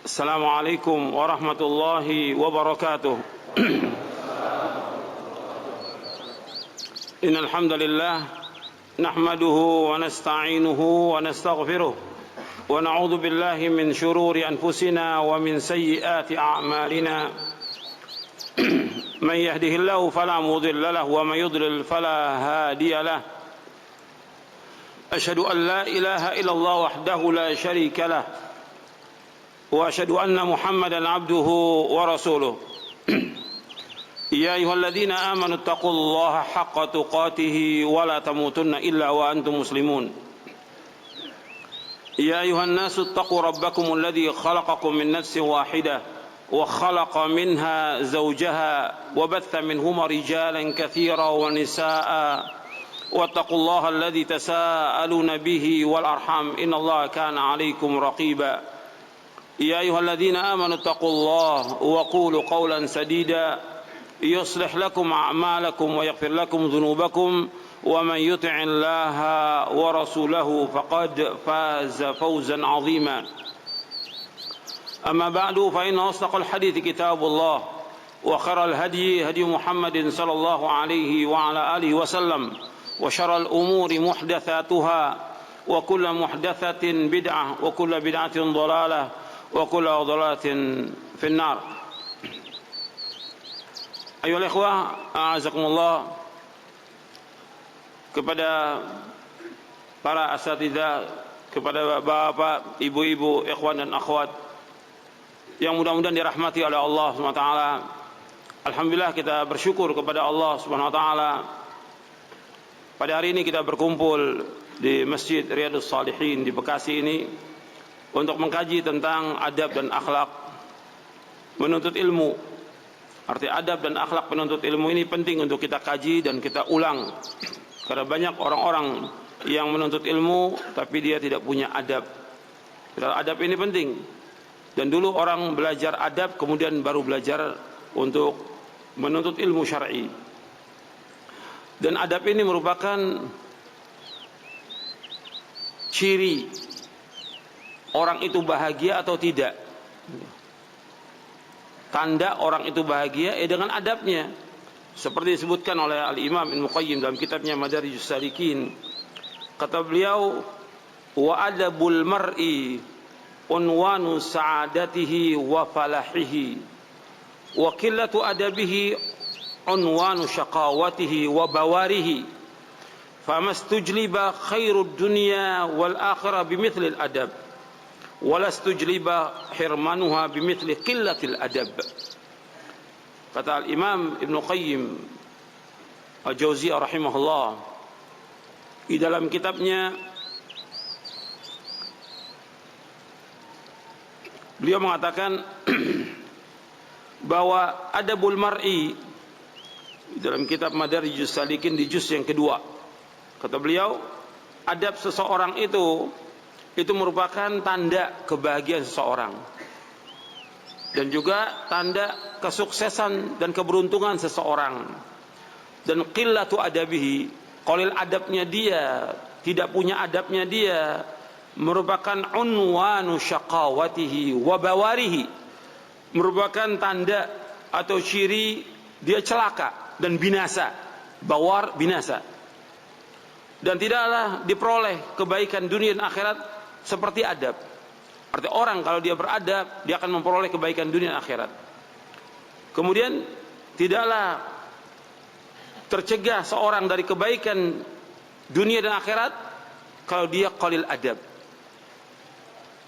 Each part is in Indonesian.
Assalamualaikum warahmatullahi wabarakatuh. Innal hamdalillah nahmaduhu wa nasta'inuhu wa nastaghfiruh wa na'udzu billahi min shururi anfusina wa min sayyiati a'malina. Man yahdihillahu fala mudilla lahu wa man yudlil fala hadiya lahu. Asyhadu an la ilaha illallah wahdahu la syarika lahu وأشهد أن محمدا عبده ورسوله يا أيها الذين آمنوا اتقوا الله حق تقاته ولا تموتن إلا وأنتم مسلمون يا أيها الناس اتقوا ربكم الذي خلقكم من نفس واحدة وخلق منها زوجها وبث منهما رجالا كثيرا ونساء واتقوا الله الذي تساءلون به والأرحام إن الله كان عليكم رقيبا يا أيها الذين آمنوا اتقوا الله وقولوا قولا سديدا يصلح لكم أعمالكم ويغفر لكم ذنوبكم ومن يطع الله ورسوله فقد فاز فوزا عظيما أما بعد فإن أصدق الحديث كتاب الله وخير الهدي هدي محمد صلى الله عليه وعلى آله وسلم وشر الأمور محدثاتها وكل محدثة بدعة وكل بدعة ضلالة wa kullu dhalalatin finnar. Ayyuhal ikhwah, a'azakumullah, kepada para asatidzah, kepada bapak, ibu-ibu, ikhwan dan akhwat yang mudah-mudahan dirahmati oleh Allah Subhanahu wa taala. Alhamdulillah, kita bersyukur kepada Allah Subhanahu wa taala. Pada hari ini kita berkumpul di Masjid Riyadhus Shalihin di Bekasi ini untuk mengkaji tentang adab dan akhlak menuntut ilmu. Arti adab dan akhlak penuntut ilmu ini penting untuk kita kaji dan kita ulang. Karena banyak orang-orang yang menuntut ilmu tapi dia tidak punya adab. Adab ini penting. Dan dulu orang belajar adab kemudian baru belajar untuk menuntut ilmu syar'i. Dan adab ini merupakan ciri orang itu bahagia atau tidak. Tanda orang itu bahagia dengan adabnya. Seperti disebutkan oleh Al-Imam Ibnu Qayyim dalam kitabnya Madarijus Salikin. Kata beliau, wa adabul mar'i unwanu sa'adatihi wa falahihi wa qillatu adabihi unwanu syaqawatihi wa bawarihi famastujliba khairud dunya wal akhirah bimithli al-adab walastujliba hirmanuha bimithli qillatil adab. Kata Al-Imam Ibnu Qayyim Al-Jauziyah rahimahullah di dalam kitabnya, beliau mengatakan bahwa adabul mar'i di dalam kitab Madarijus Salikin di juz yang kedua, kata beliau, adab seseorang itu merupakan tanda kebahagiaan seseorang dan juga tanda kesuksesan dan keberuntungan seseorang. Dan qillatu adabihi, qalil adabnya dia, tidak punya adabnya dia, merupakan unwanu syaqawatihi wa bawarihi, merupakan tanda atau ciri dia celaka dan binasa. Bawar, binasa. Dan tidaklah diperoleh kebaikan dunia dan akhirat seperti adab. Artinya orang kalau dia beradab, dia akan memperoleh kebaikan dunia dan akhirat. Kemudian tidaklah tercegah seorang dari kebaikan dunia dan akhirat kalau dia qalil adab.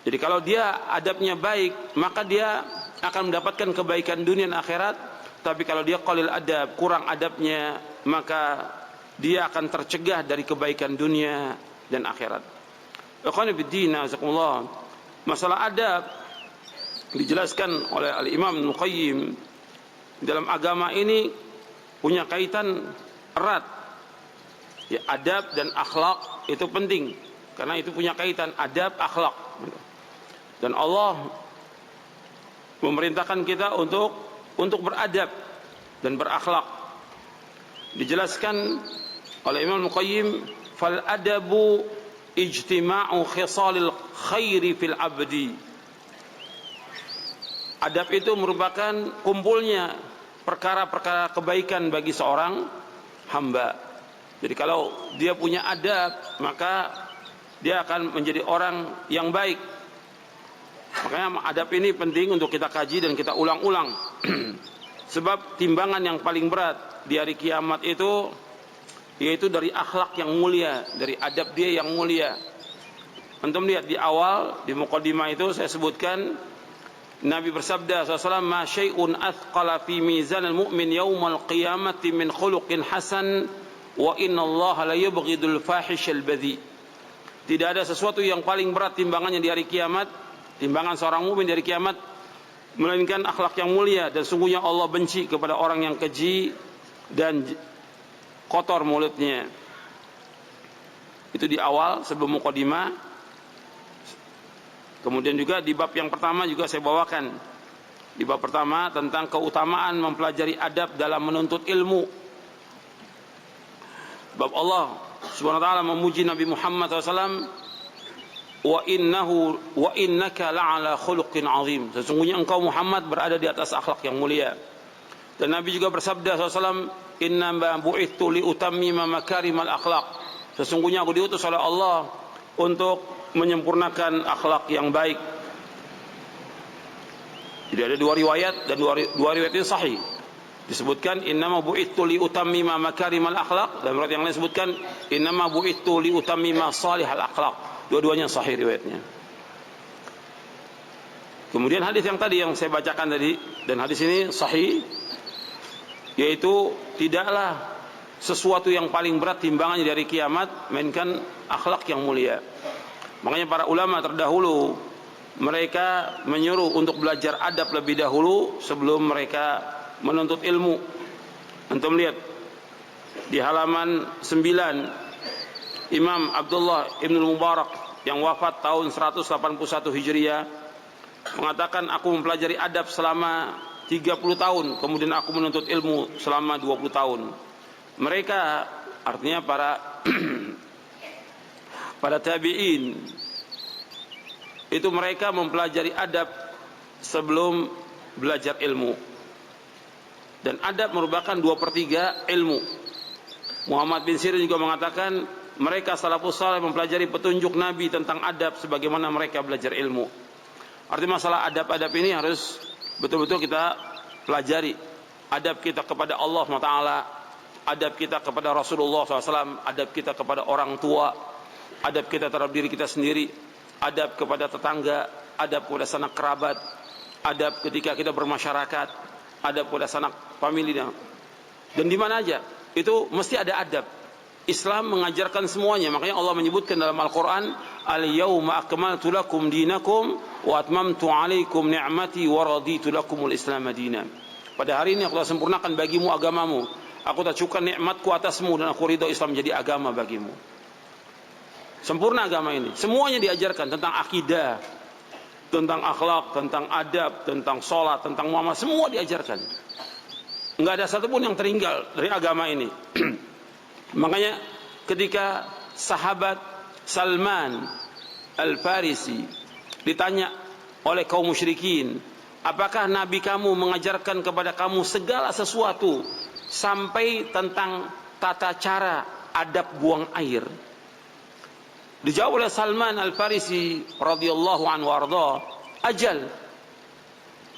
Jadi kalau dia adabnya baik, maka dia akan mendapatkan kebaikan dunia dan akhirat. Tapi kalau dia qalil adab, kurang adabnya, maka dia akan tercegah dari kebaikan dunia dan akhirat. Ikhwani fiddin, azakumullah. Masalah adab dijelaskan oleh Al-Imam Ibnu Qayyim dalam agama ini punya kaitan erat. Ya, adab dan akhlak itu penting karena itu punya kaitan adab akhlak. Dan Allah memerintahkan kita untuk beradab dan berakhlak. Dijelaskan oleh Imam Ibnu Qayyim, fal adabu ijtima'u khisalil khairi fil abdi Adab itu merupakan kumpulnya perkara-perkara kebaikan bagi seorang hamba. Jadi kalau dia punya adab, maka dia akan menjadi orang yang baik. Makanya adab ini penting untuk kita kaji dan kita ulang-ulang. Sebab timbangan yang paling berat di hari kiamat itu yaitu dari akhlak yang mulia, dari adab dia yang mulia. Antum lihat di awal, di muqaddimah itu saya sebutkan Nabi bersabda SAW, "Ma syai'un athqala fi mizanil mu'min yaumal qiyamati min khuluqin hasan wa innallaha la yubghidul fahishal badhi." Tidak ada sesuatu yang paling berat timbangannya di hari kiamat, timbangan seorang mukmin di hari kiamat, melainkan akhlak yang mulia, dan sungguhnya Allah benci kepada orang yang keji dan kotor mulutnya. Itu di awal sebelum muqaddimah. Kemudian juga di bab yang pertama juga saya bawakan. Di bab pertama tentang keutamaan mempelajari adab dalam menuntut ilmu. Bab Allah Subhanahu wa taala memuji Nabi Muhammad SAW, wa innaka la'ala khuluqin azim. Sesungguhnya engkau Muhammad berada di atas akhlak yang mulia. Dan Nabi juga bersabda SAW, inna bu'ithu li utammima makarimal akhlaq. Sesungguhnya aku diutus oleh Allah untuk menyempurnakan akhlak yang baik. Jadi ada dua riwayat, dan dua riwayat ini sahih. Disebutkan innama bu'ithu li utammima makarimal akhlaq, dan riwayat yang lain disebutkan innama bu'ithu li utammima salihal akhlaq. Dua-duanya sahih riwayatnya. Kemudian hadis yang tadi yang saya bacakan tadi, dan hadis ini sahih, yaitu tidaklah sesuatu yang paling berat timbangannya dari kiamat melainkan akhlak yang mulia. Makanya para ulama terdahulu mereka menyuruh untuk belajar adab lebih dahulu sebelum mereka menuntut ilmu. Antum lihat di halaman 9, Imam Abdullah Ibn Mubarak yang wafat tahun 181 Hijriah mengatakan, aku mempelajari adab selama 30 tahun, kemudian aku menuntut ilmu selama 20 tahun. Mereka artinya para tabi'in itu mereka mempelajari adab sebelum belajar ilmu. Dan adab merupakan 2/3 ilmu. Muhammad bin Sirin juga mengatakan mereka salafus saleh mempelajari petunjuk Nabi tentang adab sebagaimana mereka belajar ilmu. Artinya masalah adab-adab ini harus betul-betul kita pelajari. Adab kita kepada Allah SWT, adab kita kepada Rasulullah SAW, adab kita kepada orang tua, adab kita terhadap diri kita sendiri, adab kepada tetangga, adab kepada sanak kerabat, adab ketika kita bermasyarakat, adab kepada sanak famili, dan di mana aja itu mesti ada adab. Islam mengajarkan semuanya. Makanya Allah menyebutkan dalam Al-Quran, al-yawma akmaltu lakum dinakum wa atmamtu alaikum ni'mati wa raditu lakumul islam madina. Pada hari ini aku telah sempurnakan bagimu agamamu, aku telah cukupkan nikmatku atasmu, dan aku ridho Islam menjadi agama bagimu. Sempurna agama ini. Semuanya diajarkan tentang akidah, tentang akhlak, tentang adab, tentang sholat, tentang muamalah, semua diajarkan. Enggak ada satupun yang tertinggal dari agama ini. Makanya ketika sahabat Salman Al-Farisi ditanya oleh kaum musyrikin, apakah Nabi kamu mengajarkan kepada kamu segala sesuatu sampai tentang tata cara adab buang air? Dijawab oleh Salman Al-Farisi radhiyallahu anhu warda, ajal,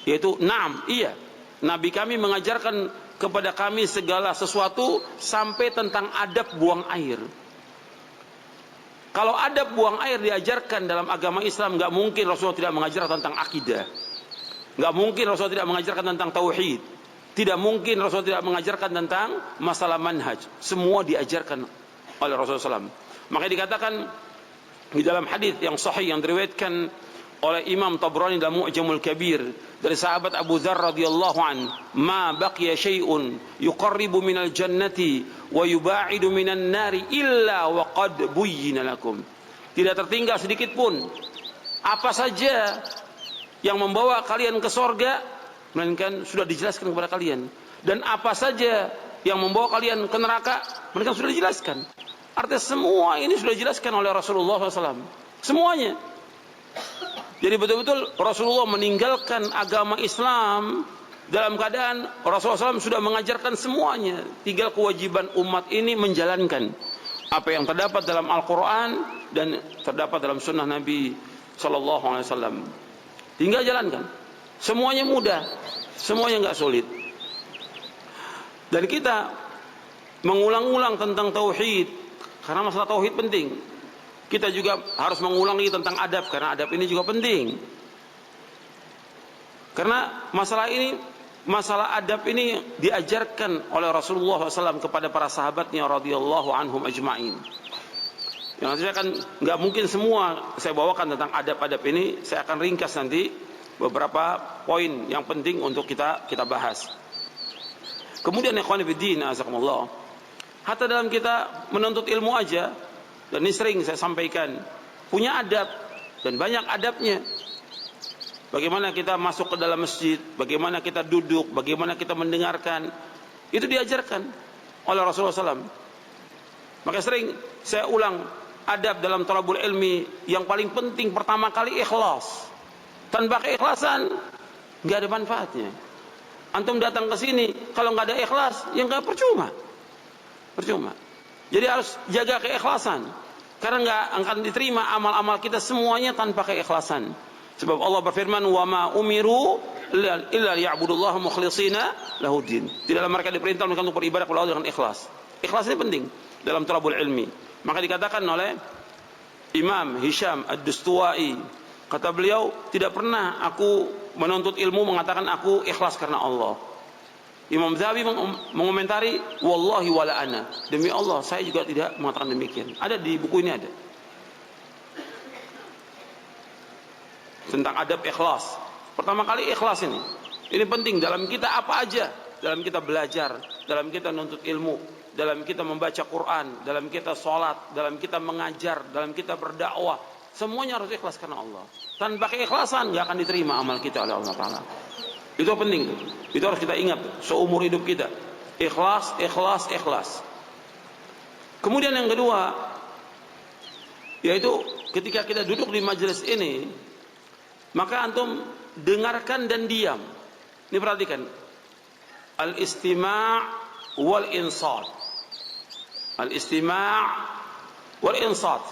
yaitu na'am, iya, Nabi kami mengajarkan kepada kami segala sesuatu sampai tentang adab buang air. Kalau adab buang air diajarkan dalam agama Islam, nggak mungkin Rasulullah tidak mengajarkan tentang akidah, nggak mungkin Rasulullah tidak mengajarkan tentang tauhid, tidak mungkin Rasulullah tidak mengajarkan tentang masalah manhaj. Semua diajarkan oleh Rasulullah SAW. Makanya dikatakan di dalam hadis yang sahih yang diriwayatkan oleh Imam Tabrani dalam Mu'jamul Kabir dari sahabat Abu Dzar radhiyallahu an, ma baqiya syai'un yuqarribu minal jannati wa yuba'idu minan nari illa wa qad buyyina lakum. Tidak tertinggal sedikit pun apa saja yang membawa kalian ke sorga, melainkan sudah dijelaskan kepada kalian, dan apa saja yang membawa kalian ke neraka, melainkan sudah dijelaskan. Artinya semua ini sudah dijelaskan oleh Rasulullah SAW. Semuanya. Jadi betul-betul Rasulullah meninggalkan agama Islam dalam keadaan Rasulullah SAW sudah mengajarkan semuanya. Tinggal kewajiban umat ini menjalankan apa yang terdapat dalam Al-Quran dan terdapat dalam sunnah Nabi SAW. Tinggal jalankan. Semuanya mudah, semuanya nggak sulit. Dan kita mengulang-ulang tentang tauhid karena masalah tauhid penting. Kita juga harus mengulangi tentang adab karena adab ini juga penting. Karena masalah adab ini diajarkan oleh Rasulullah SAW kepada para sahabatnya radhiyallahu anhum ajma'in. Yang nanti saya akan nggak mungkin semua saya bawakan tentang adab-adab ini. Saya akan ringkas nanti beberapa poin yang penting untuk kita bahas. Kemudian ikhwan fillah, azakumullah. Hatta dalam kita menuntut ilmu aja, dan ini sering saya sampaikan, punya adab dan banyak adabnya. Bagaimana kita masuk ke dalam masjid, bagaimana kita duduk, bagaimana kita mendengarkan, itu diajarkan oleh Rasulullah SAW. Maka sering saya ulang, adab dalam thalabul ilmi yang paling penting pertama kali ikhlas. Tanpa keikhlasan nggak ada manfaatnya. Antum datang ke sini kalau nggak ada ikhlas, ya nggak percuma. Jadi harus jaga keikhlasan, karena nggak akan diterima amal-amal kita semuanya tanpa keikhlasan. Sebab Allah berfirman, wa ma umiru illa liya'budullaha mukhlishina lahuddin. Tidaklah mereka diperintah untuk beribadah kepada Allah dengan ikhlas. Ikhlas ini penting dalam thalabul ilmi. Maka dikatakan oleh Imam Hisham Ad-Dustuwai, kata beliau, tidak pernah aku menuntut ilmu mengatakan aku ikhlas karena Allah. Imam Zahabi mengomentari, wallahi wala ana, demi Allah saya juga tidak mengatakan demikian. Ada di buku ini, ada tentang adab ikhlas. Pertama kali ikhlas ini penting dalam kita apa aja, dalam kita belajar, dalam kita menuntut ilmu, dalam kita membaca Quran, dalam kita sholat, dalam kita mengajar, dalam kita berdakwah, semuanya harus ikhlas karena Allah. Tanpa keikhlasan nggak akan diterima amal kita oleh Allah Ta'ala. Itu penting, itu harus kita ingat seumur hidup kita. Ikhlas, ikhlas, ikhlas. Kemudian yang kedua, yaitu ketika kita duduk di majelis ini, maka antum dengarkan dan diam. Ini perhatikan, al-istima' wal insat. Al-istima' wal insat,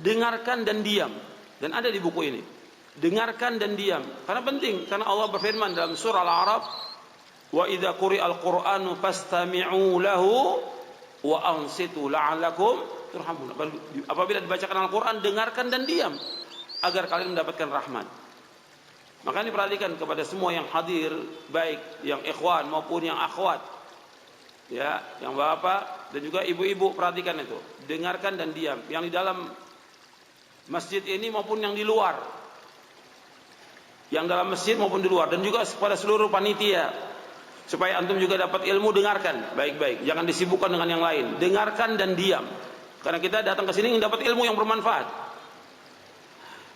dengarkan dan diam. Dan ada di buku ini, dengarkan dan diam. Karena penting, karena Allah berfirman dalam surah Al-A'raf, wa idza quri'al qur'anu fastami'u lahu wa ansitu la'allakum turhamun. Apabila dibacakan Al-Quran, dengarkan dan diam agar kalian mendapatkan rahmat. Maka ini perhatikan kepada semua yang hadir, baik yang ikhwan maupun yang akhwat, ya, yang bapak dan juga ibu-ibu, perhatikan itu, dengarkan dan diam. Yang di dalam masjid ini maupun yang di luar, yang dalam masjid maupun di luar, dan juga kepada seluruh panitia, supaya antum juga dapat ilmu, dengarkan baik-baik, jangan disibukkan dengan yang lain. Dengarkan dan diam, karena kita datang ke sini ingin dapat ilmu yang bermanfaat.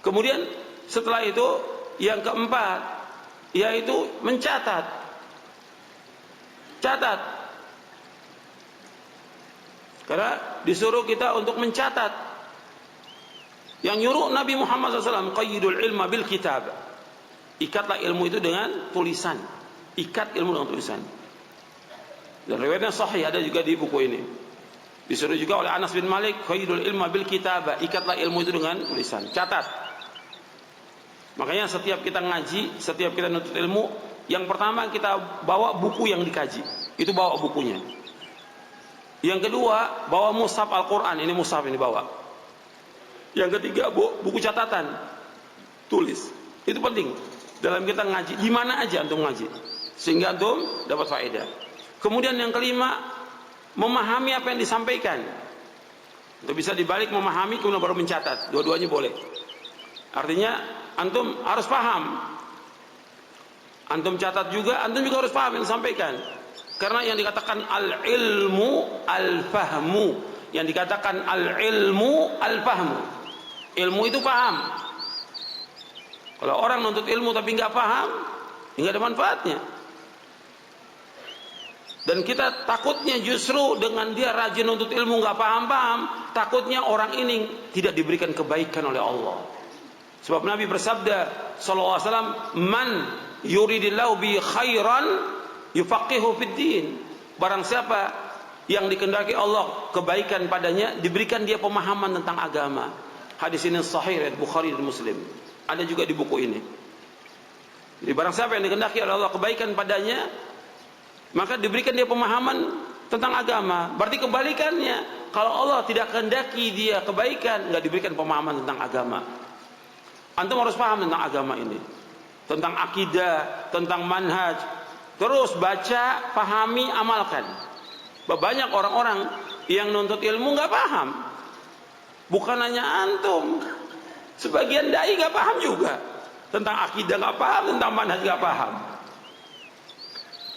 Kemudian setelah itu yang keempat, yaitu mencatat. Catat. Karena disuruh kita untuk mencatat. Yang nyuruh Nabi Muhammad SAW, qayyidul ilma bil kitab. Ikatlah ilmu itu dengan tulisan. Ikat ilmu dengan tulisan. Dan riwayatnya sahih, ada juga di buku ini. Disuruh juga oleh Anas bin Malik, qayyidul ilma bil kitab. Ikatlah ilmu itu dengan tulisan. Catat. Makanya setiap kita ngaji, setiap kita nuntut ilmu, yang pertama kita bawa buku yang dikaji. Itu bawa bukunya. Yang kedua, bawa mushaf Al-Quran. Ini mushaf ini bawa. Yang ketiga, buku catatan. Tulis. Itu penting. Dalam kita ngaji, di mana aja antum ngaji, sehingga antum dapat faedah. Kemudian yang kelima, memahami apa yang disampaikan. Untuk bisa dibalik memahami, kemudian baru mencatat. Dua-duanya boleh. Artinya, antum harus paham. Antum catat juga, antum juga harus paham yang disampaikan. Karena yang dikatakan al-ilmu al-fahmu, yang dikatakan al-ilmu al-fahmu, ilmu itu paham. Kalau orang nuntut ilmu tapi nggak paham, nggak ada manfaatnya. Dan kita takutnya justru dengan dia rajin nuntut ilmu nggak paham-paham, takutnya orang ini tidak diberikan kebaikan oleh Allah. Sebab Nabi bersabda sallallahu alaihi wasallam, "Man yuridillahu bi khairan yufaqihu fid din." Barang siapa yang dikehendaki Allah kebaikan padanya, diberikan dia pemahaman tentang agama. Hadis ini sahih riwayat Bukhari dan Muslim. Ada juga di buku ini. Jadi barang siapa yang dikehendaki oleh Allah kebaikan padanya, maka diberikan dia pemahaman tentang agama. Berarti kebalikannya, kalau Allah tidak kehendaki dia kebaikan, nggak diberikan pemahaman tentang agama. Antum harus paham tentang agama ini, tentang akidah, tentang manhaj. Terus baca, pahami, amalkan. Banyak orang-orang yang nuntut ilmu nggak paham. Bukan hanya antum, sebagian dai nggak paham juga tentang akidah, nggak paham tentang manhaj, nggak paham.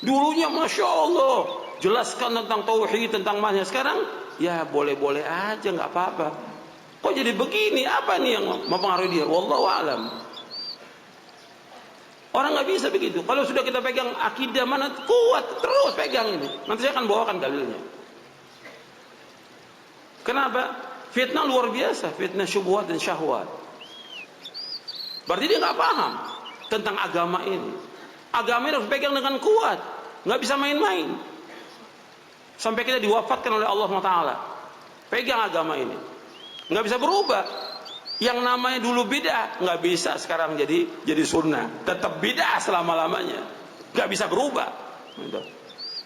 Dulunya masya Allah jelaskan tentang tauhid, tentang manhaj. Sekarang ya boleh-boleh aja, nggak apa-apa. Kok jadi begini? Apa nih yang mempengaruhi dia? Wallahu a'lam. Orang nggak bisa begitu. Kalau sudah kita pegang akidah mana kuat, terus pegang ini. Nanti saya akan bawakan dalilnya. Kenapa? Fitnah luar biasa, fitnah syubhat dan syahwat. Berarti dia nggak paham tentang agama ini. Agama ini harus pegang dengan kuat, nggak bisa main-main. Sampai kita diwafatkan oleh Allah Taala. Pegang agama ini, nggak bisa berubah. Yang namanya dulu bid'ah nggak bisa sekarang jadi sunnah. Tetap bid'ah selama-lamanya, nggak bisa berubah.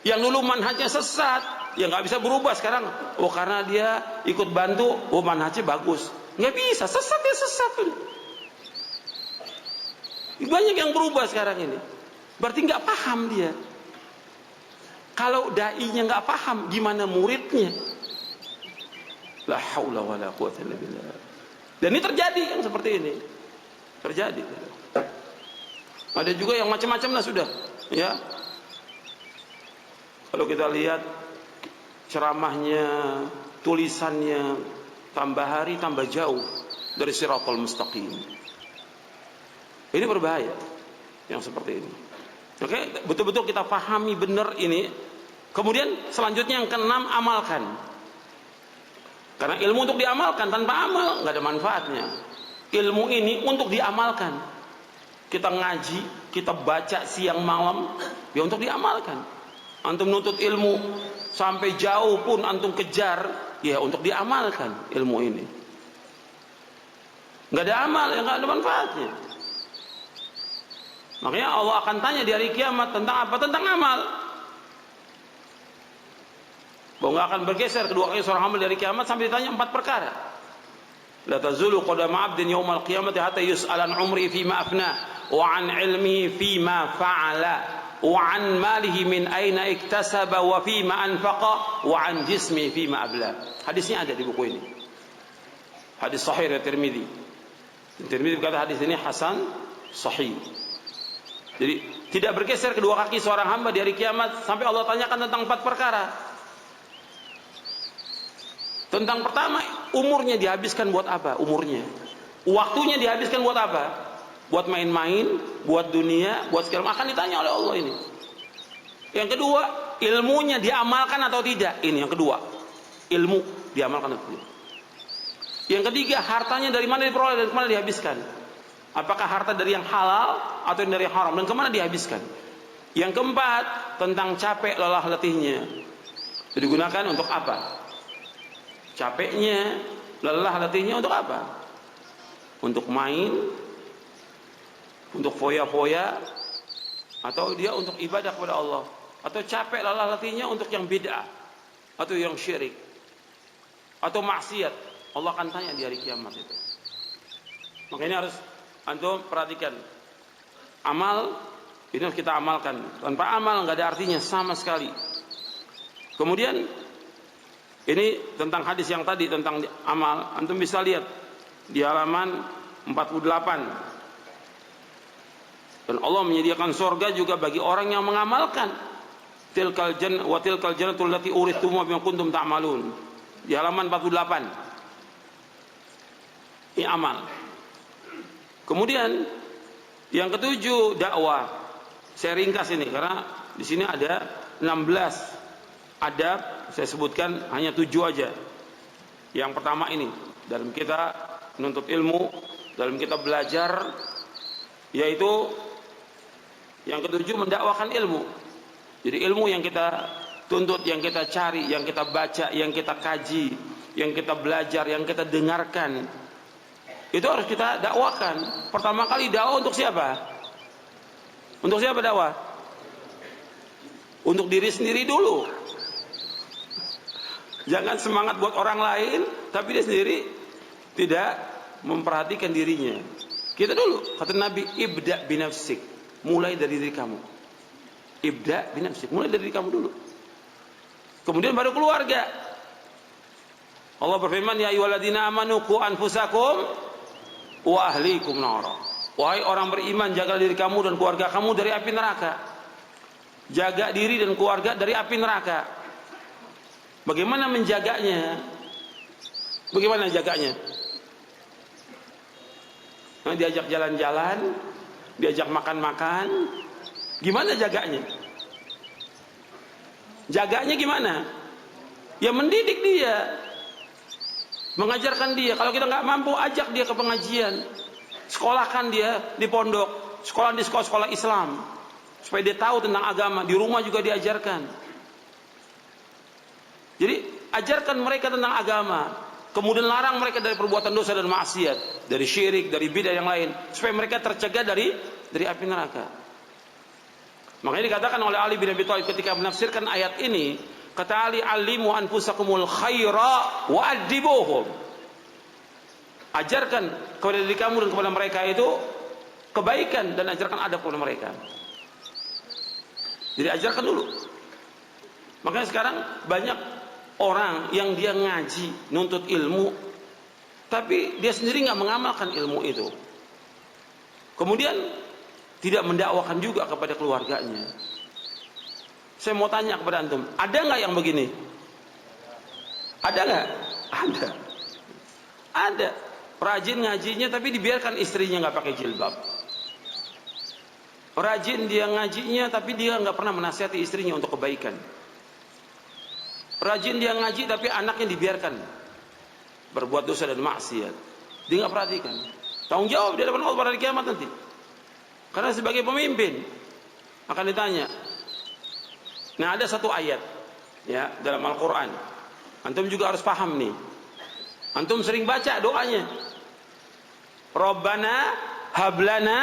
Yang dulu manhajnya sesat, ya nggak bisa berubah sekarang. Oh karena dia ikut bantu, oh manhajnya bagus. Nggak bisa, sesat ya sesat. Banyak yang berubah sekarang ini. Berarti nggak paham dia. Kalau dai-nya nggak paham, gimana muridnya? La haula wala quwwata illa billah. Dan ini terjadi yang seperti ini. Terjadi. Ada juga yang macam-macam lah sudah, ya. Kalau kita lihat ceramahnya, tulisannya, tambah hari tambah jauh dari Shirathul Mustaqim. Ini berbahaya yang seperti ini. Oke, betul-betul kita pahami benar ini. Kemudian selanjutnya yang keenam, amalkan. Karena ilmu untuk diamalkan, tanpa amal nggak ada manfaatnya. Ilmu ini untuk diamalkan. Kita ngaji, kita baca siang malam, ya untuk diamalkan. Antum nuntut ilmu sampai jauh pun antum kejar, ya untuk diamalkan ilmu ini. Nggak ada amal, ya nggak ada manfaatnya. Makanya Allah akan tanya di hari kiamat tentang apa? Tentang amal. Bahwa nggak akan bergeser kedua kaki seorang hamba dari kiamat sampai ditanya 4 perkara. La tazulu qadama 'abdin yaumal qiyamati hatta yus'alan umri fima afna wa 'an ilmihi fima fa'ala wa 'an malihi min aina iktasaba wa fima anfaqa wa 'an jismi fima abla. Hadisnya ada di buku ini. Hadis sahih dari Tirmidzi. Tirmidzi berkata hadis ini hasan sahih. Jadi tidak bergeser kedua kaki seorang hamba di hari kiamat sampai Allah tanyakan tentang 4 perkara. Tentang pertama, umurnya dihabiskan buat apa? Umurnya, waktunya dihabiskan buat apa? Buat main-main, buat dunia, buat segala macam. Akan ditanya oleh Allah ini. Yang kedua, ilmunya diamalkan atau tidak? Ini yang kedua, ilmu diamalkan atau tidak? Yang ketiga, hartanya dari mana diperoleh dan kemana dihabiskan? Apakah harta dari yang halal atau dari yang haram dan kemana dihabiskan? Yang keempat, tentang capek lelah letihnya. Itu digunakan untuk apa? Capeknya, lelah letihnya untuk apa? Untuk main, untuk foya-foya, atau dia untuk ibadah kepada Allah? Atau capek lelah letihnya untuk yang bid'ah, atau yang syirik, atau maksiat? Allah akan tanya di hari kiamat itu. Makanya harus antum perhatikan. Amal ini harus kita amalkan. Tanpa amal nggak ada artinya sama sekali. Kemudian ini tentang hadis yang tadi tentang amal, antum bisa lihat di halaman 48. Dan Allah menyediakan surga juga bagi orang yang mengamalkan. Tilkal jannah wa tilkal jannatul lati urithum bima kuntum ta'malun. Di halaman 48. Ini amal. Kemudian yang ketujuh, dakwah. Saya ringkas ini karena di sini ada 16 adab, saya sebutkan hanya 7 aja. Yang pertama ini, dalam kita menuntut ilmu dalam kita belajar, yaitu yang ketujuh, mendakwakan ilmu. Jadi ilmu yang kita tuntut, yang kita cari, yang kita baca, yang kita kaji, yang kita belajar, yang kita dengarkan, itu harus kita dakwakan. Pertama kali dakwah untuk siapa? Untuk siapa dakwah? Untuk diri sendiri dulu. Jangan semangat buat orang lain, tapi dia sendiri tidak memperhatikan dirinya. Kita dulu, kata Nabi, ibda binafsik, mulai dari diri kamu. Ibda binafsik, mulai dari diri kamu dulu. Kemudian baru keluarga. Allah berfirman, ya ayyuhalladzina amanu qu anfusakum wa ahlikum nara. Wahai orang beriman, jaga diri kamu dan keluarga kamu dari api neraka. Jaga diri dan keluarga dari api neraka. Bagaimana menjaganya? Bagaimana jaganya? Nah, diajak jalan-jalan, diajak makan-makan. Gimana jaganya? Jaganya gimana? Ya mendidik dia, mengajarkan dia. Kalau kita nggak mampu, ajak dia ke pengajian, sekolahkan dia di pondok, sekolah di sekolah-sekolah Islam, supaya dia tahu tentang agama. Di rumah juga diajarkan. Jadi ajarkan mereka tentang agama, kemudian larang mereka dari perbuatan dosa dan maksiat, dari syirik, dari bidah yang lain, supaya mereka tercegah dari api neraka. Makanya dikatakan oleh Ali bin Abi Thalib ketika menafsirkan ayat ini, kata Ali, alimu anfusakumul khaira wa adibuhum. Ajarkan kepada diri kamu dan kepada mereka itu kebaikan, dan ajarkan adab kepada mereka. Jadi ajarkan dulu. Makanya sekarang banyak orang yang dia ngaji, nuntut ilmu, tapi dia sendiri nggak mengamalkan ilmu itu. Kemudian tidak mendakwakan juga kepada keluarganya. Saya mau tanya kepada antum, ada nggak yang begini? Ada nggak? Ada. Ada. Rajin ngajinya tapi dibiarkan istrinya nggak pakai jilbab. Rajin dia ngajinya tapi dia nggak pernah menasihati istrinya untuk kebaikan. Rajin dia ngaji tapi anaknya dibiarkan berbuat dosa dan maksiat. Dia nggak perhatikan. Tanggung jawab di hadapan Allah pada hari kiamat nanti. Karena sebagai pemimpin akan ditanya. Nah, ada satu ayat ya dalam Al-Qur'an. Antum juga harus paham nih. Antum sering baca doanya. Rabbana hablana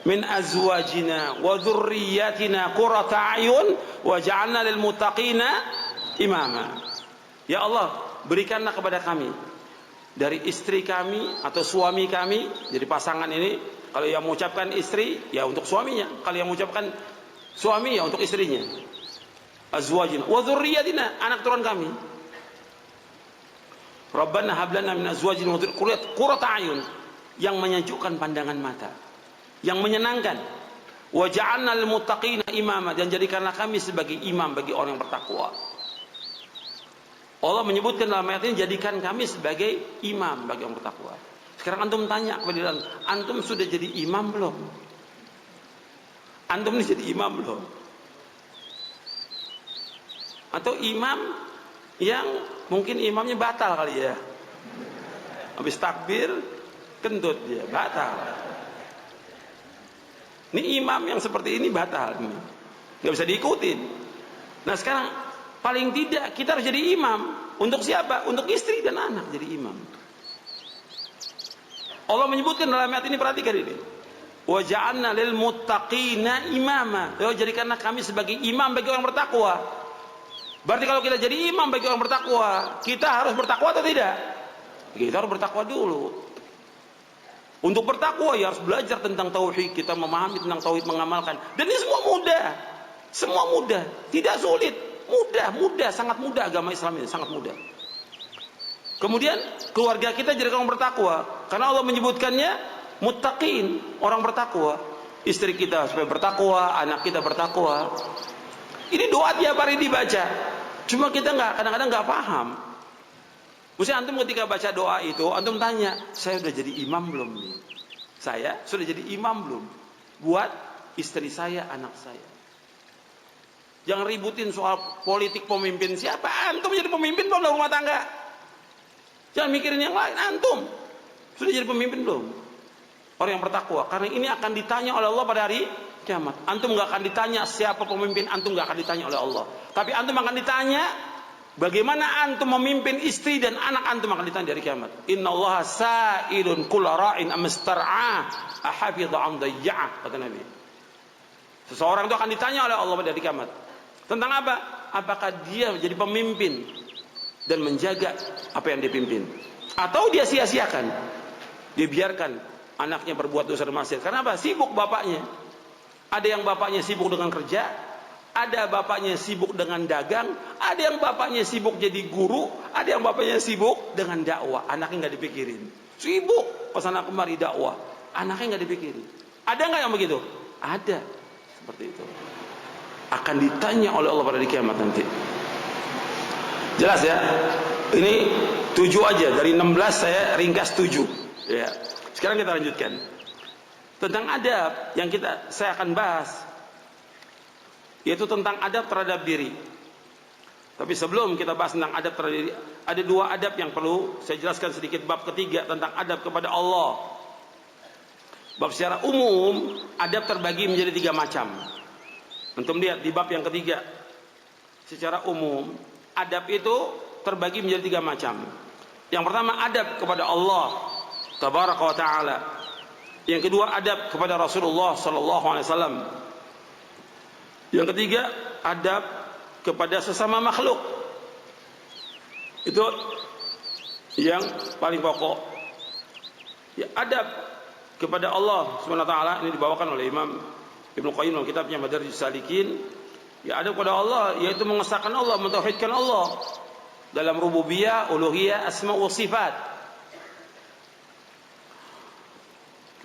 min azwajina wa dzurriyyatina qurrata a'yun waj'alna lil muttaqina imama. Ya Allah, berikanlah kepada kami dari istri kami atau suami kami. Jadi pasangan ini, kalau yang mengucapkan istri ya untuk suaminya, kalau yang mengucapkan suami ya untuk istrinya. Azwajina wa dzurriyyatina, anak turun kami. Rabbana hab lana min azwajina wa dzurriyyatina qurrata a'yun, yang menyejukkan pandangan mata, yang menyenangkan. Wa ja'alna lil muttaqina imama, dan jadikanlah kami sebagai imam bagi orang yang bertakwa. Allah menyebutkan dalam ayat ini, jadikan kami sebagai imam bagi orang bertakwa. Sekarang antum tanya kepada diri antum, sudah jadi imam belum? Antum ini jadi imam belum? Atau imam yang mungkin imamnya batal kali ya, habis takbir kentut dia, batal. Ini imam yang seperti ini batal, nggak bisa diikutin. Nah sekarang paling tidak kita harus jadi imam. Untuk siapa? Untuk istri dan anak jadi imam. Allah menyebutkan dalam ayat ini, perhatikan ini. Wa ja'alna lil muttaqina imama. Jadikanlah kami sebagai imam bagi orang bertakwa. Berarti kalau kita jadi imam bagi orang bertakwa, kita harus bertakwa atau tidak? Kita harus bertakwa dulu. Untuk bertakwa ya harus belajar tentang tauhid, kita memahami tentang tauhid, mengamalkan. Dan ini semua mudah. Semua mudah, tidak sulit. Mudah, sangat mudah agama Islam ini, sangat mudah. Kemudian keluarga kita jadi orang bertakwa, karena Allah menyebutkannya muttaqin, orang bertakwa. Istri kita supaya bertakwa, anak kita bertakwa. Ini doa tiap hari dibaca. Cuma kita kadang-kadang nggak paham. Maksudnya antum ketika baca doa itu, antum tanya, saya sudah jadi imam belum nih? Saya sudah jadi imam belum? Buat istri saya, anak saya. Jangan ributin soal politik pemimpin siapa. Antum jadi pemimpin belum dalam rumah tangga? Jangan mikirin yang lain. Antum sudah jadi pemimpin belum? Orang yang bertakwa. Karena ini akan ditanya oleh Allah pada hari kiamat. Antum nggak akan ditanya siapa pemimpin antum, nggak akan ditanya oleh Allah. Tapi antum akan ditanya bagaimana antum memimpin istri dan anak antum, akan ditanya dari kiamat. Innallaha sa'ilun kulla ra'in amstar'a ahafidha am dayya'ah, kata Nabi. Seseorang itu akan ditanya oleh Allah pada hari kiamat. Tentang apa? Apakah dia menjadi pemimpin dan menjaga apa yang dipimpin, atau dia sia-siakan, dia biarkan anaknya berbuat dosa dan maksiat. Karena apa? Sibuk bapaknya. Ada yang bapaknya sibuk dengan kerja, ada bapaknya sibuk dengan dagang, ada yang bapaknya sibuk jadi guru, ada yang bapaknya sibuk dengan dakwah. Anaknya nggak dipikirin. Sibuk kesana kemari dakwah, anaknya nggak dipikirin. Ada nggak yang begitu? Ada. Seperti itu. Akan ditanya oleh Allah pada hari kiamat nanti. Jelas ya? Ini 7 aja dari 16, saya ringkas 7. Ya. Sekarang kita lanjutkan tentang adab yang saya akan bahas, yaitu tentang adab terhadap diri. Tapi sebelum kita bahas tentang adab terhadap diri, ada 2 adab yang perlu saya jelaskan sedikit. Bab ketiga tentang adab kepada Allah. Bab secara umum adab terbagi menjadi 3 macam. Antum lihat di bab yang ketiga, secara umum adab itu terbagi menjadi 3 macam. Yang pertama adab kepada Allah Tabaraka wa ta'ala. Yang kedua adab kepada Rasulullah sallallahu alaihi wasallam. Yang ketiga adab kepada sesama makhluk. Itu yang paling pokok. Ya, adab kepada Allah Subhanahu wa taala ini dibawakan oleh Imam Ibnu Qayyim dalam kitabnya Madarijus Salikin. Ya, adab kepada Allah yaitu mengesahkan Allah, mentauhidkan Allah dalam rububiyah, uluhiyah, asma wa sifat.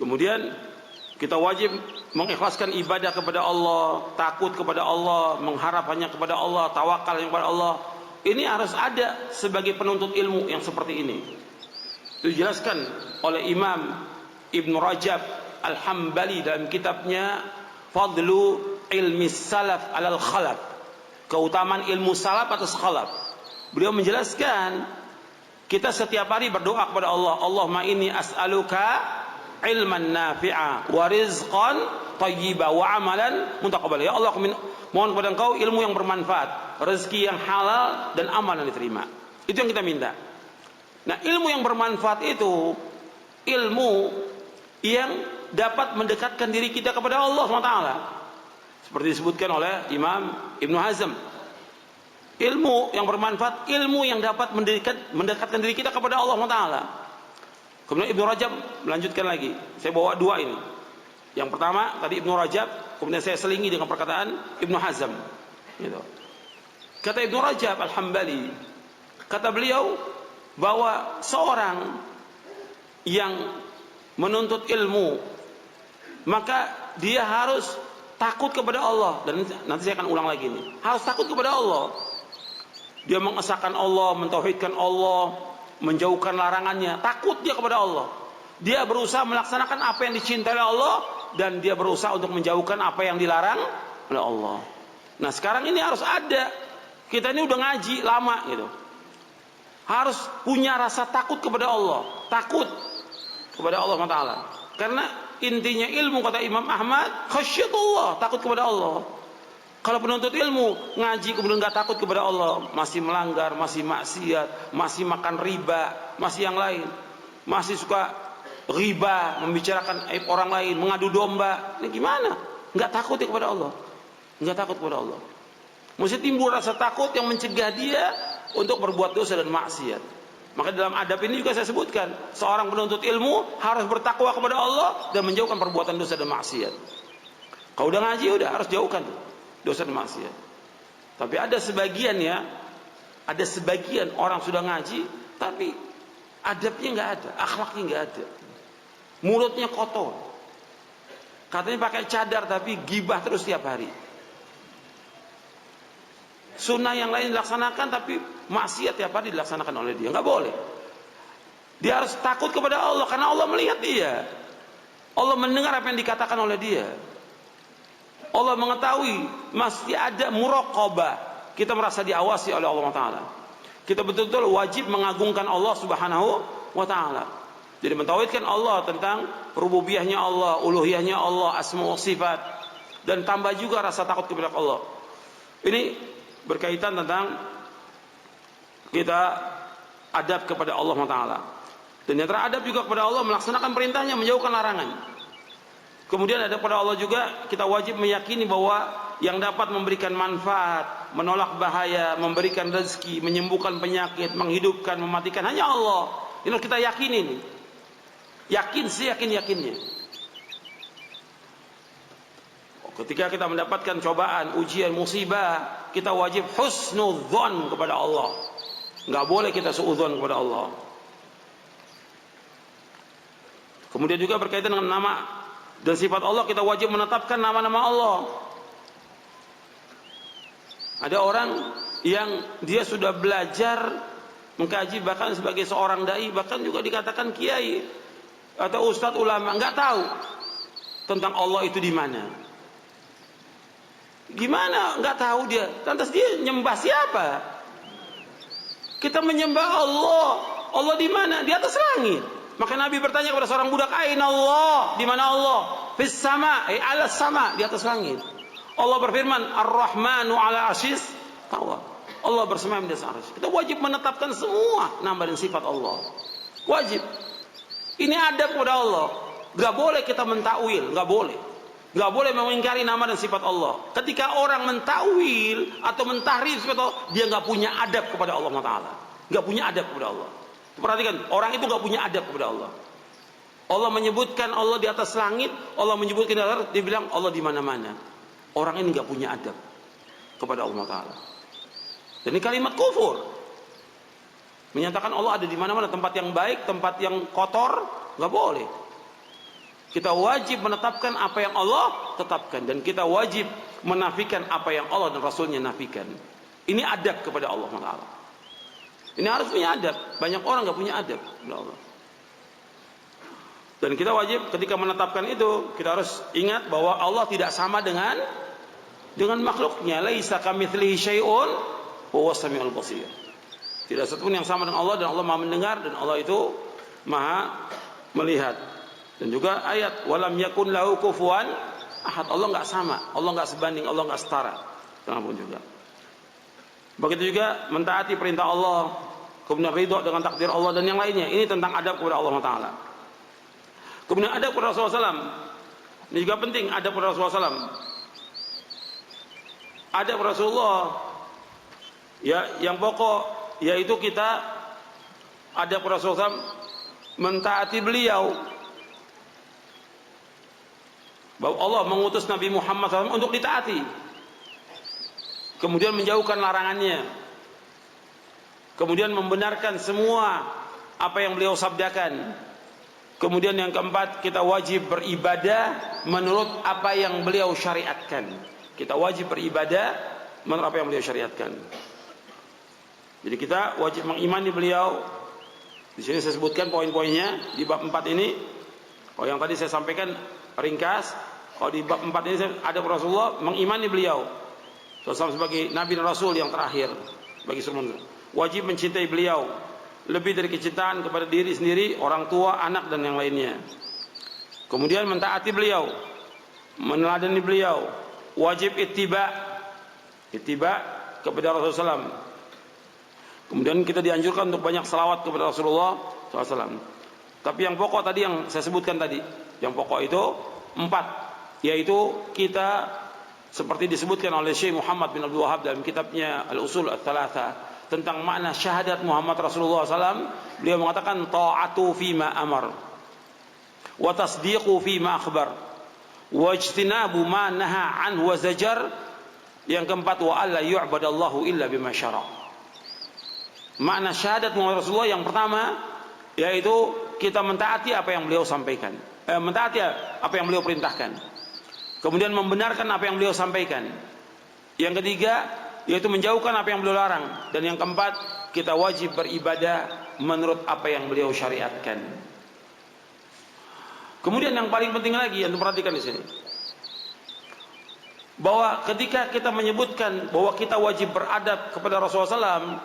Kemudian kita wajib mengikhlaskan ibadah kepada Allah, takut kepada Allah, mengharap hanya kepada Allah, tawakal kepada Allah. Ini harus ada sebagai penuntut ilmu yang seperti ini. Itu dijelaskan oleh Imam Ibn Rajab Al-Hambali dalam kitabnya Fadlu Ilmi Salaf Alal Khalaf. Keutamaan ilmu salaf atas khalaf. Beliau menjelaskan kita setiap hari berdoa kepada Allah, Allahumma inni as'aluka ilman nafi'a wa rizqan thayyiba wa amalan mutaqabbal. Ya Allah, mohon kepada Engkau ilmu yang bermanfaat, rezeki yang halal dan amal yang diterima. Itu yang kita minta. Nah, ilmu yang bermanfaat itu ilmu yang dapat mendekatkan diri kita kepada Allah SWT. Seperti disebutkan oleh Imam Ibnu Hazm. Ilmu yang bermanfaat, ilmu yang dapat mendekatkan diri kita kepada Allah SWT. Kemudian Ibnu Rajab melanjutkan lagi. Saya bawa 2 ini. Yang pertama tadi Ibnu Rajab, kemudian saya selingi dengan perkataan Ibnu Hazm. Gitu. Kata Ibnu Rajab Al-Hambali, kata beliau bahwa seorang yang menuntut ilmu, maka dia harus takut kepada Allah. Dan nanti saya akan ulang lagi ini. Harus takut kepada Allah. Dia mengesahkan Allah, mentauhidkan Allah, menjauhkan larangannya, takut dia kepada Allah. Dia berusaha melaksanakan apa yang dicintai oleh Allah, dan dia berusaha untuk menjauhkan apa yang dilarang oleh Allah. Nah, sekarang ini harus ada. Kita ini udah ngaji lama gitu. Harus punya rasa takut kepada Allah, takut kepada Allah Taala. Karena intinya ilmu, kata Imam Ahmad, khasyatullah, takut kepada Allah. Kalau penuntut ilmu ngaji kemudian nggak takut kepada Allah, masih melanggar, masih maksiat, masih makan riba, masih yang lain, masih suka riba, membicarakan aib orang lain, mengadu domba, ini gimana? Nggak takut ya kepada Allah, nggak takut kepada Allah. Mesti timbul rasa takut yang mencegah dia untuk berbuat dosa dan maksiat. Maka dalam adab ini juga saya sebutkan, seorang penuntut ilmu harus bertakwa kepada Allah dan menjauhkan perbuatan dosa dan maksiat. Kalau udah ngaji udah harus jauhkan dosa dan maksiat. Tapi ada sebagian ya, ada sebagian orang sudah ngaji tapi adabnya nggak ada, akhlaknya nggak ada, mulutnya kotor, katanya pakai cadar tapi gibah terus tiap hari. Sunnah yang lain dilaksanakan tapi maksiat tiap hari dilaksanakan oleh dia. Nggak boleh. Dia harus takut kepada Allah karena Allah melihat dia, Allah mendengar apa yang dikatakan oleh dia. Allah mengetahui, masih ada muraqabah. Kita merasa diawasi oleh Allah Ta'ala. Kita betul-betul wajib mengagungkan Allah Subhanahu wa Ta'ala. Jadi mentauhidkan Allah tentang rububiyahnya Allah, uluhiyahnya Allah, asma wa sifat, dan tambah juga rasa takut kepada Allah. Ini berkaitan tentang kita adab kepada Allah Taala. Dan yang teradab juga kepada Allah, melaksanakan perintahnya, menjauhkan larangan. Kemudian ada kepada Allah juga, kita wajib meyakini bahwa yang dapat memberikan manfaat, menolak bahaya, memberikan rezeki, menyembuhkan penyakit, menghidupkan, mematikan, hanya Allah. Ini harus kita yakini nih. Yakin, seyakin-yakinnya. Ketika kita mendapatkan cobaan, ujian, musibah, kita wajib husnudzon kepada Allah. Nggak boleh kita suudzon kepada Allah. Kemudian juga berkaitan dengan nama dan sifat Allah, kita wajib menetapkan nama-nama Allah. Ada orang yang dia sudah belajar mengkaji, bahkan sebagai seorang dai, bahkan juga dikatakan kiai atau ustadz ulama, nggak tahu tentang Allah itu di mana. Gimana nggak tahu dia? Lantas dia nyembah siapa? Kita menyembah Allah. Allah di mana? Di atas langit. Maka Nabi bertanya kepada seorang budak, "Aina Allah?" Di mana Allah? Fis sama, ala sama, di atas langit. Allah berfirman, "Ar-Rahmanu 'ala 'arsyis tawa." Allah bersemayam di atas arsy. Kita wajib menetapkan semua nama dan sifat Allah. Wajib. Ini adab kepada Allah. Gak boleh kita mentakwil, gak boleh. Gak boleh mengingkari nama dan sifat Allah. Ketika orang mentakwil atau mentahrif sifat Allah, dia gak punya adab kepada Allah Taala. Gak punya adab kepada Allah. Perhatikan, orang itu gak punya adab kepada Allah. Allah menyebutkan Allah di atas langit, Allah menyebutkan di atas, dia bilang Allah di mana-mana. Orang ini gak punya adab kepada Allah Taala. Dan ini kalimat kufur. Menyatakan Allah ada di mana-mana, tempat yang baik, tempat yang kotor, nggak boleh. Kita wajib menetapkan apa yang Allah tetapkan, dan kita wajib menafikan apa yang Allah dan Rasulnya nafikan. Ini adab kepada Allah Taala. Ini harus punya adab. Banyak orang nggak punya adab kepada Allah. Dan kita wajib ketika menetapkan itu, kita harus ingat bahwa Allah tidak sama dengan makhluknya. Laisa kamitslihi syai'un wa huwas samiul basir. Tidak satu pun yang sama dengan Allah, dan Allah Maha mendengar, dan Allah itu Maha melihat. Dan juga ayat walam yakun lahu kufuwan ahad. Allah enggak sama, Allah enggak sebanding, Allah enggak setara. Kenapa juga. Begitu juga mentaati perintah Allah, kemudian ridho dengan takdir Allah dan yang lainnya. Ini tentang adab kepada Allah Taala. Kemudian adab kepada Rasulullah SAW. Ini juga penting, adab kepada Rasulullah SAW. Adab kepada Rasulullah, ya, yang pokok yaitu kita ada Rasulullah mentaati beliau, bahwa Allah mengutus Nabi Muhammad SAW untuk ditaati, kemudian menjauhkan larangannya, kemudian membenarkan semua apa yang beliau sabdakan. Kemudian yang keempat, kita wajib beribadah menurut apa yang beliau syariatkan. Kita wajib beribadah menurut apa yang beliau syariatkan. Jadi kita wajib mengimani beliau. Di sini saya sebutkan poin-poinnya di bab 4 ini. Oh, yang tadi saya sampaikan ringkas. Kalau di bab 4 ini ada Rasulullah mengimani beliau sebagai Nabi dan Rasul yang terakhir bagi semua. Wajib mencintai beliau lebih dari kecintaan kepada diri sendiri, orang tua, anak dan yang lainnya. Kemudian mentaati beliau, meneladani beliau. Wajib ittiba kepada Rasulullah SAW. Kemudian kita dianjurkan untuk banyak salawat kepada Rasulullah SAW. Tapi yang pokok tadi yang saya sebutkan tadi, yang pokok itu 4, yaitu kita seperti disebutkan oleh Syekh Muhammad bin Abdul Wahhab dalam kitabnya Al-Usul Ats-Tsalatsa tentang makna syahadat Muhammad Rasulullah SAW. Beliau mengatakan ta'atu fima amar wa tasdiqu fima akhbar wa ijtinabu ma naha an wa zajar. Yang keempat, wa alla yu'badallahu illa bima syara'. Makna syahadat Muhammad Rasulullah yang pertama yaitu kita mentaati apa yang beliau sampaikan, mentaati apa yang beliau perintahkan, kemudian membenarkan apa yang beliau sampaikan. Yang ketiga yaitu menjauhkan apa yang beliau larang, dan yang keempat kita wajib beribadah menurut apa yang beliau syariatkan. Kemudian yang paling penting lagi yang diperhatikan di sini, bahwa ketika kita menyebutkan bahwa kita wajib beradab kepada Rasulullah SAW,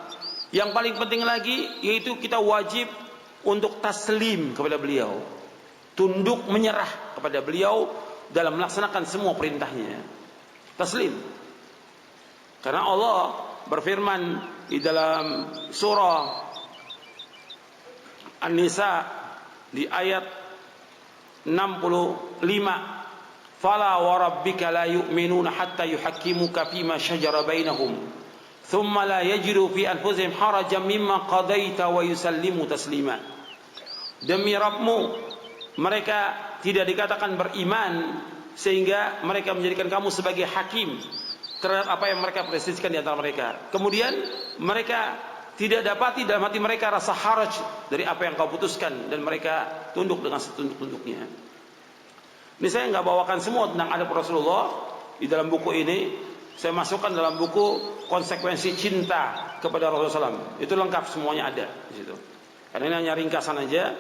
yang paling penting lagi yaitu kita wajib untuk taslim kepada beliau, tunduk menyerah kepada beliau dalam melaksanakan semua perintahnya. Taslim. Karena Allah berfirman di dalam surah An-Nisa di ayat 65, fala wa rabbika la yu'minuna hatta yuhakkimuka fima shajara bainahum thumma la yajidu fi anfusihim harajan mimma qadaita wa yusallimu taslima. Demi Rabbmu, mereka tidak dikatakan beriman sehingga mereka menjadikan kamu sebagai hakim terhadap apa yang mereka perselisihkan di antara mereka. Kemudian mereka tidak dapati dalam hati mereka rasa haraj dari apa yang kau putuskan, dan mereka tunduk dengan setunduk-tunduknya. Ini saya nggak bawakan semua tentang adab Rasulullah di dalam buku ini. Saya masukkan dalam buku konsekuensi cinta kepada Rasulullah SAW. Itu lengkap, semuanya ada di situ. Karena ini hanya ringkasan aja.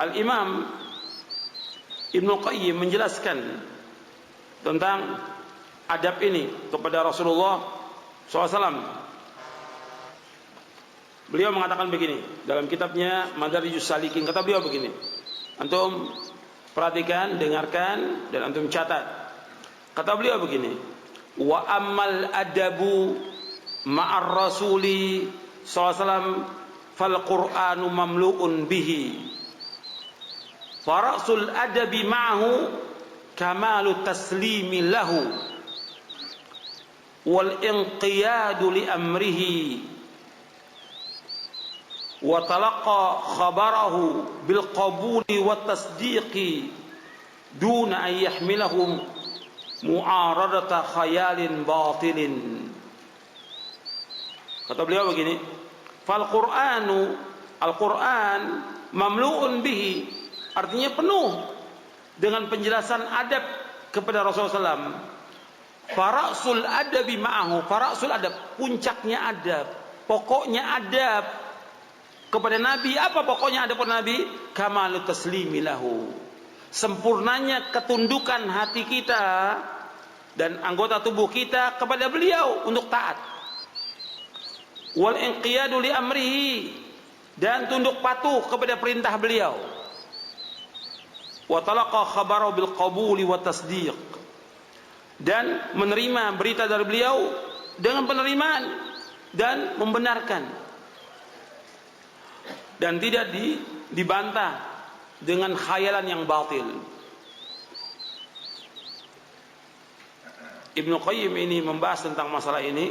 Al-Imam Ibnu Qayyim menjelaskan tentang adab ini kepada Rasulullah SAW. Beliau mengatakan begini dalam kitabnya Madarijus Salikin. Kata beliau begini, antum perhatikan, dengarkan, dan antum catat. Kata beliau begini, wa ammal adabu ma'ar rasuli sallallahu fal qur'anu mamlu'un bihi, farasul adabi ma'ahu kamalu taslimi lahu wal inqiyadu li amrihi wa talaqa khabarahu bil qabuli wat tasdiqi duna an yahmilahum mu'aradata khayalin batilin. Kata beliau begini, fal qur'anu, al-Qur'an mamlu'un bihi, artinya penuh dengan penjelasan adab kepada Rasulullah SAW. Farasul adabi ma'ahu, farasul adab, puncaknya adab, pokoknya adab kepada Nabi. Apa pokoknya adab kepada Nabi? Kamalu taslimi lahu, sempurnanya ketundukan hati kita dan anggota tubuh kita kepada beliau untuk taat. Wal inqiyadu li amrihi, dan tunduk patuh kepada perintah beliau. Wa talaqa khabarahu bil qabuli wa tasdiq, dan menerima berita dari beliau dengan penerimaan dan membenarkan, dan tidak dibantah dengan khayalan yang batil. Ibnu Qayyim ini membahas tentang masalah ini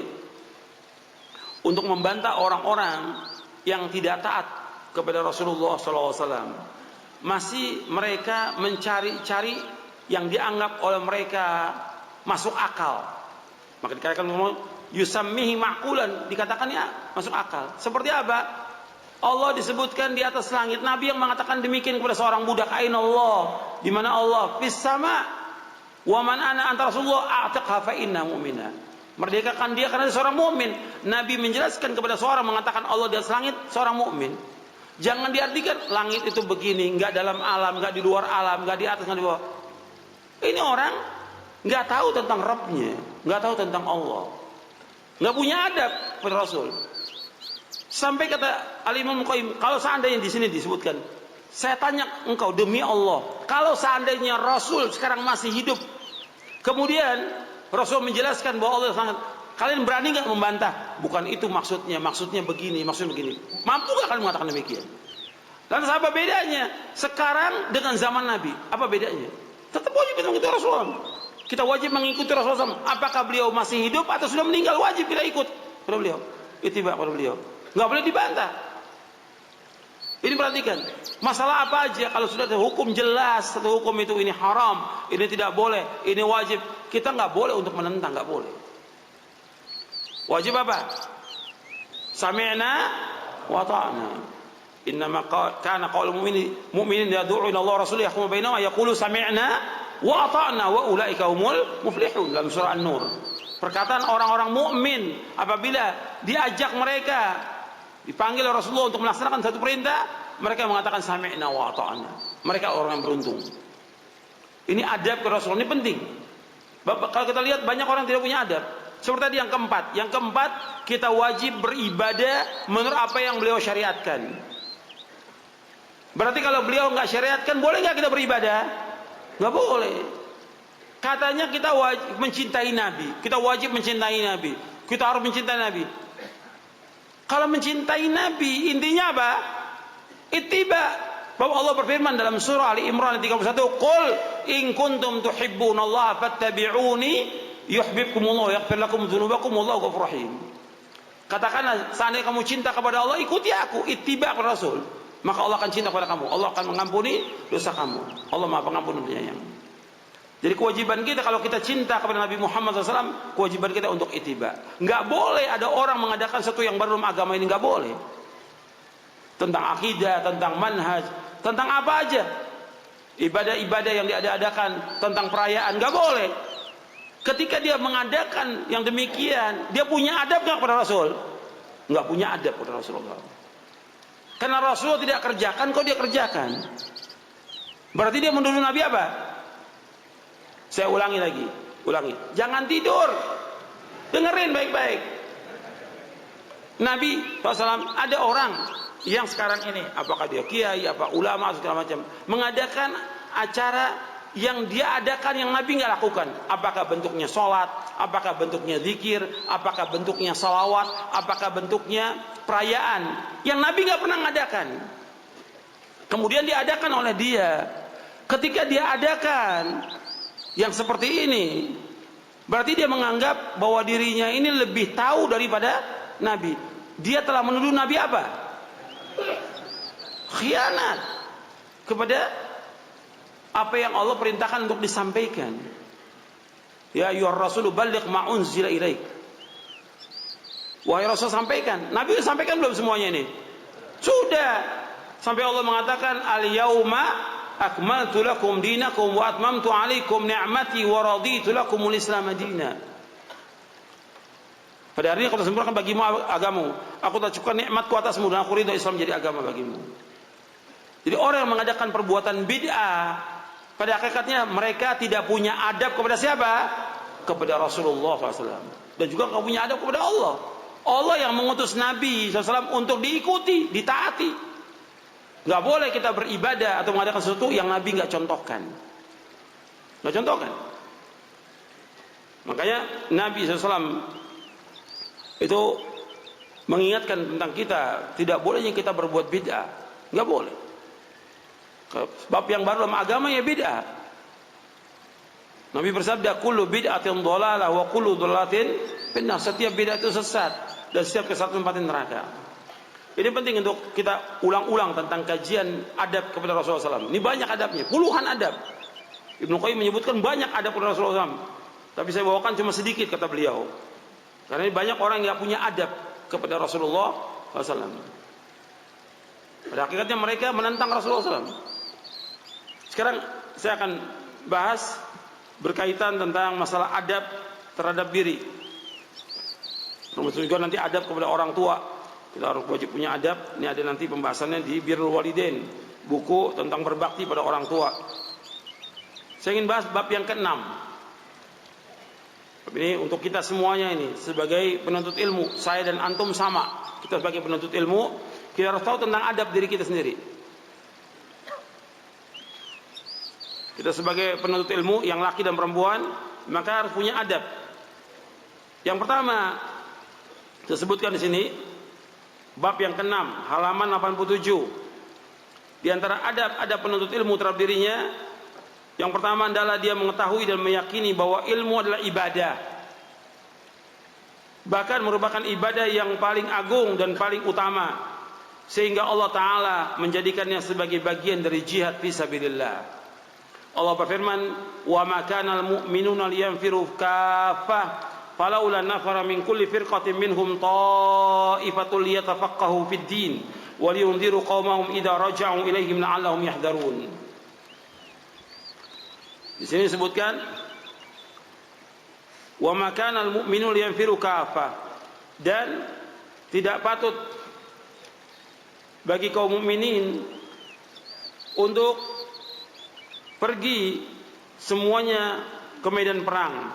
untuk membantah orang-orang yang tidak taat kepada Rasulullah SAW. Masih mereka mencari-cari yang dianggap oleh mereka masuk akal. Maka dikatakan yusammihi ma'qulan, dikatakan ya masuk akal. Seperti apa? Allah disebutkan di atas langit. Nabi yang mengatakan demikian kepada seorang budak, aina Allah, di mana Allah? Fis sama. Wa man ana anta Rasulullah a'tiqha fa inna mu'mina. Merdekakan dia karena dia seorang mukmin. Nabi menjelaskan kepada seorang mengatakan Allah di atas langit, seorang mukmin. Jangan diartikan langit itu begini, enggak dalam alam, enggak di luar alam, enggak di atas, enggak di bawah. Ini orang enggak tahu tentang Rabbnya, enggak tahu tentang Allah, enggak punya adab kepada Rasul. Sampai kata Al-Imam Qayyim, kalau seandainya di sini disebutkan, saya tanya engkau demi Allah, kalau seandainya Rasul sekarang masih hidup, kemudian Rasul menjelaskan bahwa Allah sangat, kalian berani nggak membantah? Bukan itu maksudnya, maksudnya begini, maksudnya begini. Mampu nggak kalian mengatakan demikian? Lantas apa bedanya sekarang dengan zaman Nabi? Apa bedanya? Tetap wajib kita mengikuti Rasulullah. Kita wajib mengikuti Rasulullah. Apakah beliau masih hidup atau sudah meninggal? Wajib kita ikut pada beliau, ittiba pada beliau. Nggak boleh dibantah. Ini perhatikan, masalah apa aja kalau sudah ada hukum jelas, satu hukum itu ini haram, ini tidak boleh, ini wajib, kita nggak boleh untuk menentang, nggak boleh. Wajib apa? Sami'na wa ta'na. Innama kana qaulul mu'minin yad'u ila Allah rasul yahkumu bainahum yaqulu sami'na wa ata'na wa ulaika humul muflihun, dalam surah An-Nur. Perkataan orang-orang mukmin apabila diajak mereka, dipanggil oleh Rasulullah untuk melaksanakan satu perintah, mereka mengatakan sami'na wa ata'na. Mereka orang yang beruntung. Ini adab ke Rasulullah, ini penting. Kalau kita lihat banyak orang tidak punya adab. Seperti tadi yang keempat. Yang keempat, kita wajib beribadah menurut apa yang beliau syariatkan. Berarti kalau beliau nggak syariatkan, boleh nggak kita beribadah? Nggak boleh. Katanya kita wajib mencintai Nabi, kita wajib mencintai Nabi, kita harus mencintai Nabi. Kalau mencintai Nabi, intinya apa? Ittiba. Bahwa Allah berfirman dalam surah Ali Imran 31, "Qul in kuntum tuhibbunallaha fattabi'uni yuhibbukumullah yaghfir lakum dzunubakum wallahu ghafurur rahim." Katakanlah, seandainya kamu cinta kepada Allah, ikuti aku, ittiba kepada Rasul, maka Allah akan cinta kepada kamu. Allah akan mengampuni dosa kamu. Allah Maha Pengampun dan Penyayang. Jadi kewajiban kita kalau kita cinta kepada Nabi Muhammad SAW, kewajiban kita untuk ittiba. Nggak boleh ada orang mengadakan sesuatu yang baru dalam agama ini, nggak boleh. Tentang akidah, tentang manhaj, tentang apa aja, ibadah-ibadah yang diadakan, tentang perayaan, nggak boleh. Ketika dia mengadakan yang demikian, dia punya adab nggak kepada Rasul? Nggak punya adab kepada Rasulullah. Karena Rasul tidak kerjakan, kok dia kerjakan. Berarti dia menuduh Nabi apa? Saya ulangi lagi, jangan tidur, dengerin baik-baik. Nabi SAW, ada orang yang sekarang ini, apakah dia kiai, apa ulama, segala macam, mengadakan acara yang dia adakan yang Nabi nggak lakukan. Apakah bentuknya sholat, apakah bentuknya zikir, apakah bentuknya salawat, apakah bentuknya perayaan yang Nabi nggak pernah mengadakan. Kemudian diadakan oleh dia. Ketika dia adakan yang seperti ini, berarti dia menganggap bahwa dirinya ini lebih tahu daripada Nabi. Dia telah menuduh Nabi apa? Khianat kepada apa yang Allah perintahkan untuk disampaikan. Ya ayyuhar rasulu balligh ma unzila ilaik. Wahai Rasul, sampaikan. Nabi sudah sampaikan belum semuanya ini? Sudah. Sampai Allah mengatakan al-yauma akmaltu lakum dinakum wa atmamtu alaikum ni'mati wa raditu lakumul Islam madina. Pada hari ini aku telah sempurnakan bagimu agamamu. Aku telah cukupkan nikmatku atasmu dan aku ridho Islam menjadi agama bagimu. Jadi orang yang mengadakan perbuatan bid'ah, pada hakikatnya mereka tidak punya adab kepada siapa? Kepada Rasulullah SAW. Dan juga tidak punya adab kepada Allah. Allah yang mengutus Nabi SAW untuk diikuti, ditaati. Nggak boleh kita beribadah atau mengadakan sesuatu yang Nabi nggak contohkan. Nggak contohkan. Makanya Nabi SAW itu mengingatkan tentang kita, tidak bolehnya kita berbuat bid'ah. Nggak boleh. Sebab yang baru dalam agama ya bid'ah. Nabi bersabda, kullu bid'atin dhalalah wa kullu dhalalatin finnar. Setiap bid'ah itu sesat dan setiap kesesatan tempat neraka. Ini penting untuk kita ulang-ulang tentang kajian adab kepada Rasulullah SAW. Ini banyak adabnya, puluhan adab. Ibnu Qayyim menyebutkan banyak adab kepada Rasulullah SAW. Tapi saya bawakan cuma sedikit kata beliau. Karena ini banyak orang yang punya adab kepada Rasulullah SAW. Pada hakikatnya mereka menentang Rasulullah SAW. Sekarang saya akan bahas berkaitan tentang masalah adab terhadap diri. Termasuk juga nanti adab kepada orang tua. Kita harus wajib punya adab. Ini ada nanti pembahasannya di Birrul Walidain, buku tentang berbakti pada orang tua. Saya ingin bahas bab yang ke-6. Ini untuk kita semuanya ini sebagai penuntut ilmu. Saya dan antum sama. Kita sebagai penuntut ilmu, kita harus tahu tentang adab diri kita sendiri. Kita sebagai penuntut ilmu yang laki dan perempuan, maka harus punya adab. Yang pertama, saya sebutkan di sini bab yang ke-6, halaman 87. Di antara adab penuntut ilmu terhadap dirinya, yang pertama adalah dia mengetahui dan meyakini bahwa ilmu adalah ibadah. Bahkan merupakan ibadah yang paling agung dan paling utama, sehingga Allah Ta'ala menjadikannya sebagai bagian dari jihad fisabilillah. Allah berfirman, wa ma kana al-mu'minuna liyanfiru kaffah falaula nafara min kulli firqatin minhum ta'ifatul liyatafaqahu fid din wa liyunziru qaumahum idza raja'u ilaihim la'allahum yahdharun. Di sini disebutkan wa ma kana al-mu'minu liyanfiru kaffah, dan tidak patut bagi kaum mukminin untuk pergi semuanya ke medan perang.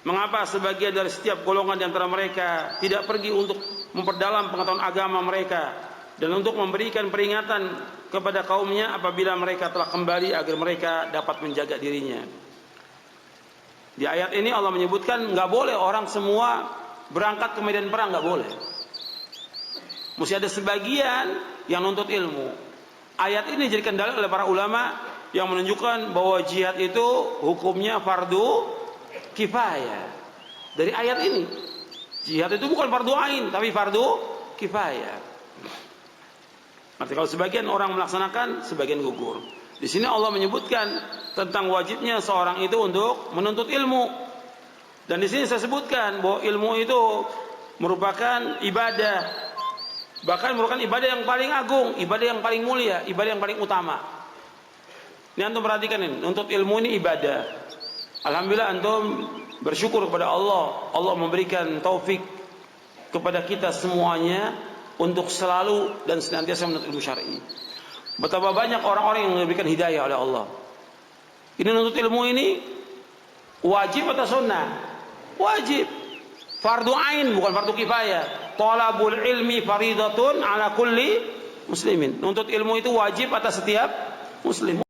Mengapa sebagian dari setiap golongan di antara mereka tidak pergi untuk memperdalam pengetahuan agama mereka dan untuk memberikan peringatan kepada kaumnya apabila mereka telah kembali agar mereka dapat menjaga dirinya. Di ayat ini Allah menyebutkan nggak boleh orang semua berangkat ke medan perang, nggak boleh. Mesti ada sebagian yang nuntut ilmu. Ayat ini dijadikan dalil oleh para ulama yang menunjukkan bahwa jihad itu hukumnya fardu kifayah. Dari ayat ini, jihad itu bukan fardu ain tapi fardu kifayah. Artinya kalau sebagian orang melaksanakan, sebagian gugur. Di sini Allah menyebutkan tentang wajibnya seorang itu untuk menuntut ilmu. Dan di sini saya sebutkan bahwa ilmu itu merupakan ibadah. Bahkan merupakan ibadah yang paling agung, ibadah yang paling mulia, ibadah yang paling utama. Ini antum perhatikan ini, menuntut ilmu ini ibadah. Alhamdulillah antum bersyukur kepada Allah. Allah memberikan taufik kepada kita semuanya untuk selalu dan senantiasa menuntut ilmu syar'i. Betapa banyak orang-orang yang diberikan hidayah oleh Allah. Ini menuntut ilmu ini wajib atau sunnah? Wajib. Fardu ain bukan fardu kifayah. Talabul ilmi faridatun ala kulli muslimin. Menuntut ilmu itu wajib atas setiap muslim.